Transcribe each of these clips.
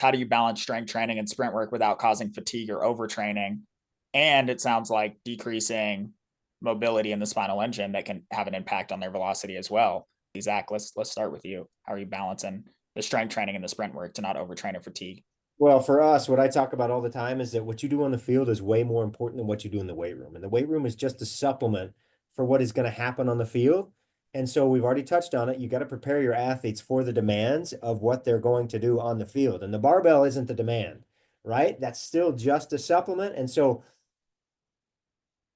how do you balance strength training and sprint work without causing fatigue or overtraining? And it sounds like decreasing mobility in the spinal engine that can have an impact on their velocity as well. Zach, let's start with you. How are you balancing the strength training and the sprint work to not overtrain or fatigue? Well, for us, what I talk about all the time is that what you do on the field is way more important than what you do in the weight room. And the weight room is just a supplement for what is going to happen on the field. And so we've already touched on it. You got to prepare your athletes for the demands of what they're going to do on the field. And the barbell isn't the demand, right? That's still just a supplement. And so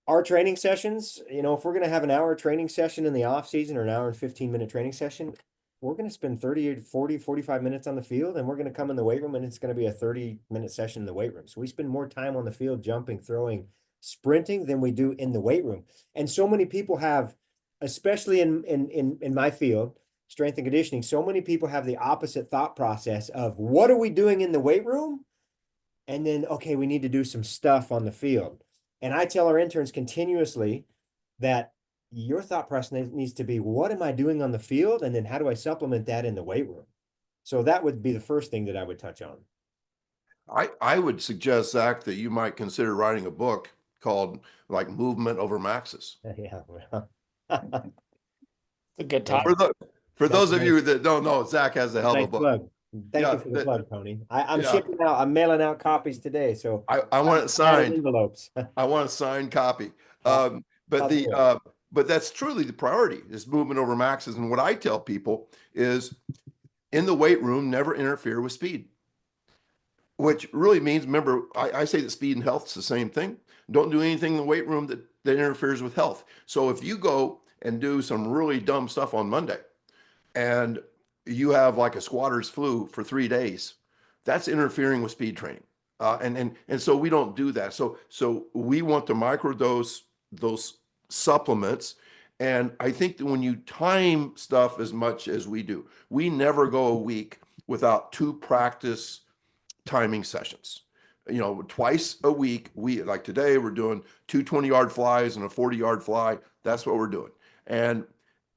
our training sessions, if we're going to have an hour training session in the off season or an hour and 15-minute training session, we're going to spend 30, 40, 45 minutes on the field, and we're going to come in the weight room and it's going to be a 30-minute session in the weight room. So we spend more time on the field, jumping, throwing, sprinting than we do in the weight room. And so many people have, especially in my field, strength and conditioning, so many people have the opposite thought process of what are we doing in the weight room? And then, okay, we need to do some stuff on the field. And I tell our interns continuously that your thought process needs to be, what am I doing on the field? And then how do I supplement that in the weight room? So that would be the first thing that I would touch on. I would suggest, Zach, that you might consider writing a book called like Movement Over Maxes. Yeah. It's a good time. For those of you that don't know, Zach has a hell of a book. Plug. Thank you for the plug, Tony. I'm shipping out, I'm mailing out copies today. So I want it signed. Envelopes. I want a signed copy. But that's truly the priority is movement over maxes. And what I tell people is in the weight room, never interfere with speed, which really means, remember, I say that speed and health is the same thing. Don't do anything in the weight room that interferes with health. So if you go and do some really dumb stuff on Monday and you have like a squatter's flu for 3 days, that's interfering with speed training. And so we don't do that. So we want to microdose those supplements. And I think that when you time stuff as much as we do, we never go a week without 2 practice timing sessions. Twice a week, like today, we're doing 2 20-yard flies and a 40-yard fly. That's what we're doing. And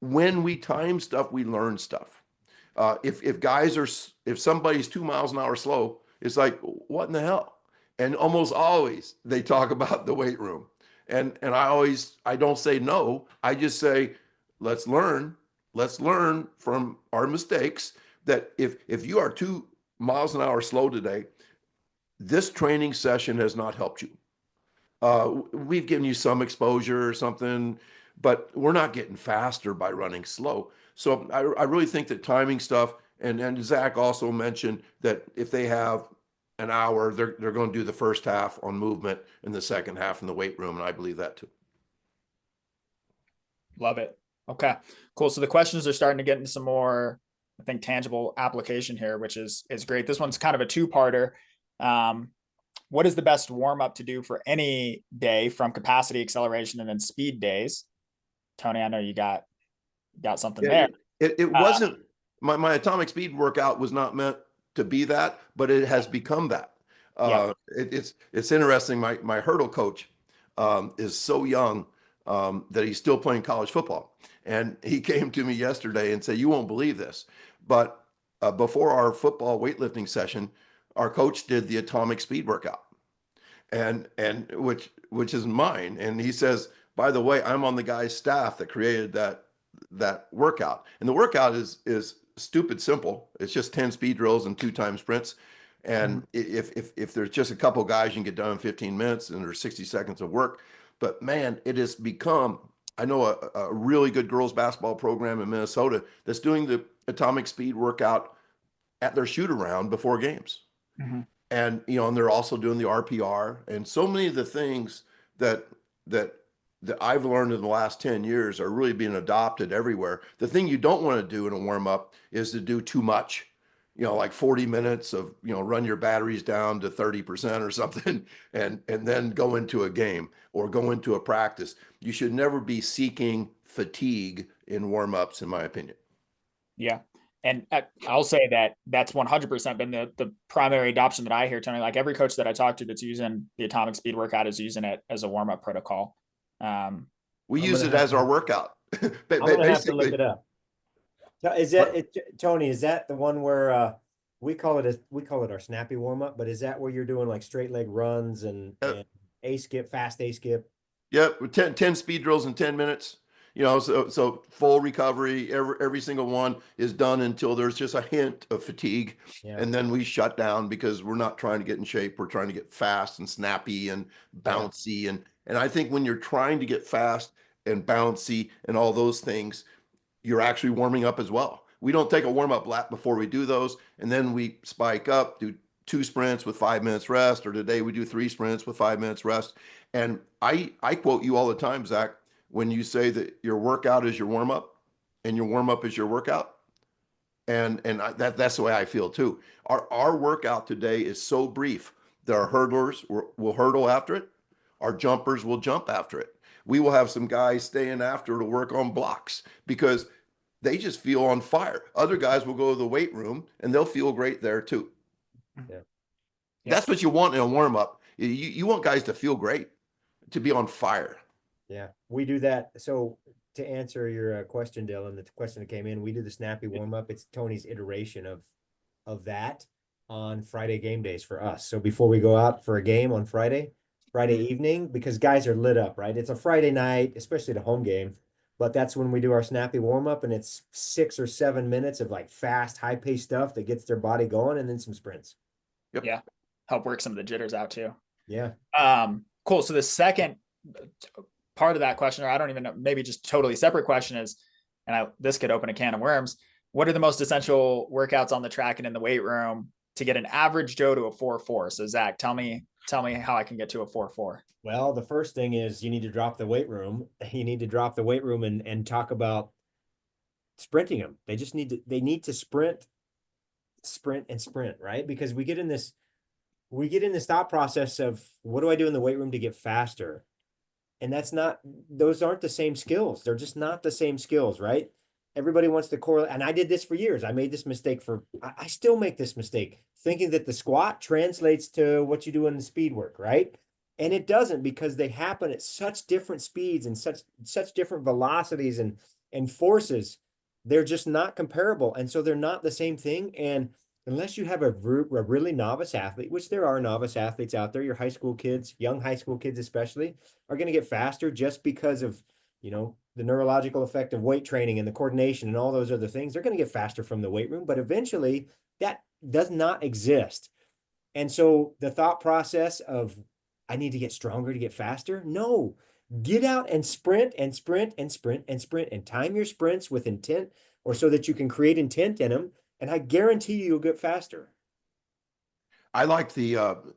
when we time stuff, we learn stuff. If somebody's 2 miles an hour slow, it's like, what in the hell? And almost always they talk about the weight room. And I don't say no. I just say, let's learn from our mistakes that if you are 2 miles an hour slow today, this training session has not helped you. We've given you some exposure or something, but we're not getting faster by running slow. So I really think that timing stuff, and Zach also mentioned that if they have an hour, they're going to do the first half on movement and the second half in the weight room, and I believe that too. Love it. Okay, cool. So the questions are starting to get into some more, I think, tangible application here, which is great. This one's kind of a 2-parter. What is the best warm up to do for any day from capacity, acceleration, and then speed days? Tony, I know you got something there. It wasn't my atomic speed workout was not meant to be that, but it has become that. It's interesting. My hurdle coach is so young that he's still playing college football, and he came to me yesterday and said, "You won't believe this, but before our football weightlifting session, our coach did the atomic speed workout, and which is mine." And he says, "By the way, I'm on the guy's staff that created that workout." And the workout is stupid simple. It's just 10 speed drills and 2 time sprints. And if there's just a couple guys, you can get done in 15 minutes and there's 60 seconds of work. But man, it has become, I know a really good girls basketball program in Minnesota that's doing the atomic speed workout at their shoot around before games. Mm-hmm. And, and they're also doing the RPR, and so many of the things that I've learned in the last 10 years are really being adopted everywhere. The thing you don't want to do in a warm up is to do too much, like 40 minutes of, run your batteries down to 30% or something, and then go into a game or go into a practice. You should never be seeking fatigue in warm ups, in my opinion. Yeah. And I'll say that that's 100% been the primary adoption that I hear, Tony. Like every coach that I talk to that's using the atomic speed workout is using it as a warm-up protocol. We use it as our workout. I'm gonna have to look it up. Is that Tony? Is that the one where We call it our snappy warm up, but is that where you're doing like straight leg runs and a skip, fast a skip? Yep, 10 speed drills in 10 minutes. You know, so full recovery, every single one is done until there's just a hint of fatigue. Yeah. And then we shut down because we're not trying to get in shape. We're trying to get fast and snappy and bouncy. And I think when you're trying to get fast and bouncy and all those things, you're actually warming up as well. We don't take a warm up lap before we do those, and then we spike up, do 2 sprints with 5 minutes rest, or today we do 3 sprints with 5 minutes rest. And I quote you all the time, Zach, when you say that your workout is your warm up, and your warm up is your workout. That's the way I feel too. Our workout today is so brief that our hurdlers will hurdle after it, our jumpers will jump after it. We will have some guys staying after to work on blocks because they just feel on fire. Other guys will go to the weight room and they'll feel great there too. Yeah. That's what you want in a warm up. You want guys to feel great, to be on fire. Yeah, we do that. So to answer your question, Dylan, the question that came in, we do the snappy warm up. It's Tony's iteration of that on Friday game days for us. So before we go out for a game on Friday evening, because guys are lit up, right? It's a Friday night, especially the home game, but that's when we do our snappy warm up, and it's 6 or 7 minutes of like fast, high paced stuff that gets their body going, and then some sprints. Yep. Yeah. Help work some of the jitters out too. Yeah. Cool. So the second part of that question, or I don't even know, maybe just totally separate question is, and this could open a can of worms. What are the most essential workouts on the track and in the weight room to get an average Joe to a 4.4? So Zach, tell me how I can get to a 4.4. Well, the first thing is you need to drop the weight room. You need to drop the weight room and talk about sprinting them. They need to sprint, right? Because we get in this thought process of what do I do in the weight room to get faster? And those aren't the same skills. They're just not the same skills, right? Everybody wants to correlate. And I did this for years. I made this mistake I still make this mistake, thinking that the squat translates to what you do in the speed work, right? And it doesn't, because they happen at such different speeds and such different velocities and forces. They're just not comparable. And so they're not the same thing. And unless you have a really novice athlete, which there are novice athletes out there, your high school kids, young high school kids especially, are going to get faster just because of, the neurological effect of weight training and the coordination and all those other things. They're going to get faster from the weight room, but eventually that does not exist. And so the thought process of, I need to get stronger to get faster. No, get out and sprint and sprint and sprint and sprint and time your sprints with intent, or so that you can create intent in them. And I guarantee you'll get faster. I like to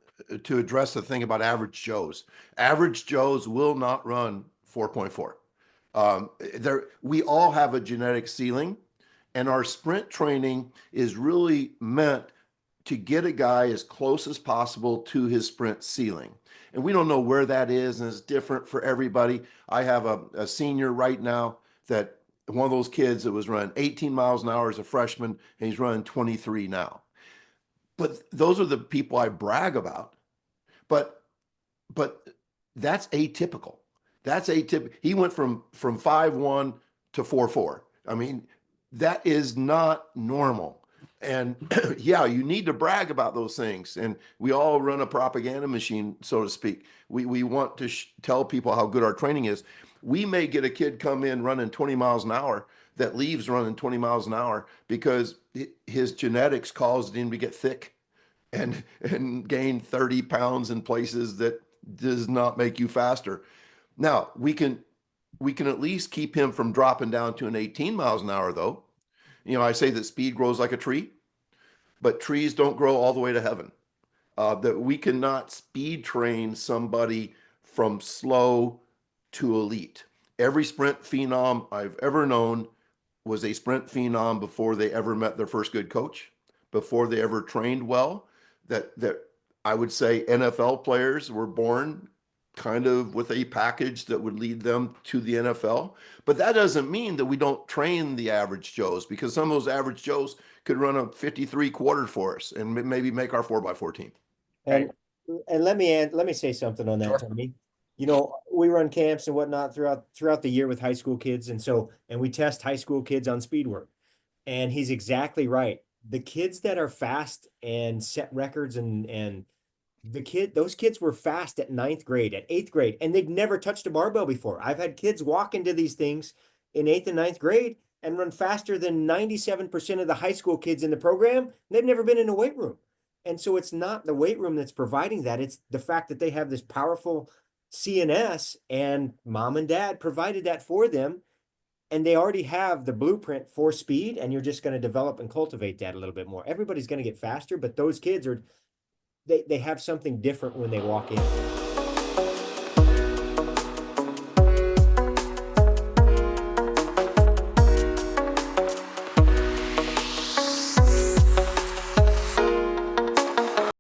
address the thing about average Joes. Average Joes will not run 4.4. We all have a genetic ceiling, and our sprint training is really meant to get a guy as close as possible to his sprint ceiling. And we don't know where that is, and it's different for everybody. I have a senior right now that one of those kids that was running 18 miles an hour as a freshman, and he's running 23 now. But those are the people I brag about. But that's atypical. That's atypical. He went from 5.1 to 4.4. I mean, that is not normal. And yeah, you need to brag about those things. And we all run a propaganda machine, so to speak. We want to tell people how good our training is. We may get a kid come in running 20 miles an hour that leaves running 20 miles an hour because his genetics caused him to get thick and gain 30 pounds in places that does not make you faster. Now, we can at least keep him from dropping down to an 18 miles an hour, though. I say that speed grows like a tree, but trees don't grow all the way to heaven. That we cannot speed train somebody from slow to elite. Every sprint phenom I've ever known was a sprint phenom before they ever met their first good coach, before they ever trained well. That I would say NFL players were born kind of with a package that would lead them to the NFL. But that doesn't mean that we don't train the average Joes, because some of those average Joes could run a 53 quarter for us and maybe make our 4x4 team. And let me say something on that, Sure. Tony. We run camps and whatnot throughout the year with high school kids, and we test high school kids on speed work. And he's exactly right. the kids that are fast and set records and those kids were fast at 9th grade, at 8th grade, and they'd never touched a barbell before. I've had kids walk into these things in 8th and 9th grade and run faster than 97% of the high school kids in the program. They've never been in a weight room. And so it's not the weight room that's providing that. It's the fact that they have this powerful CNS, and mom and dad provided that for them. And they already have the blueprint for speed, and you're just going to develop and cultivate that a little bit more. Everybody's going to get faster, but those kids are, they have something different when they walk in.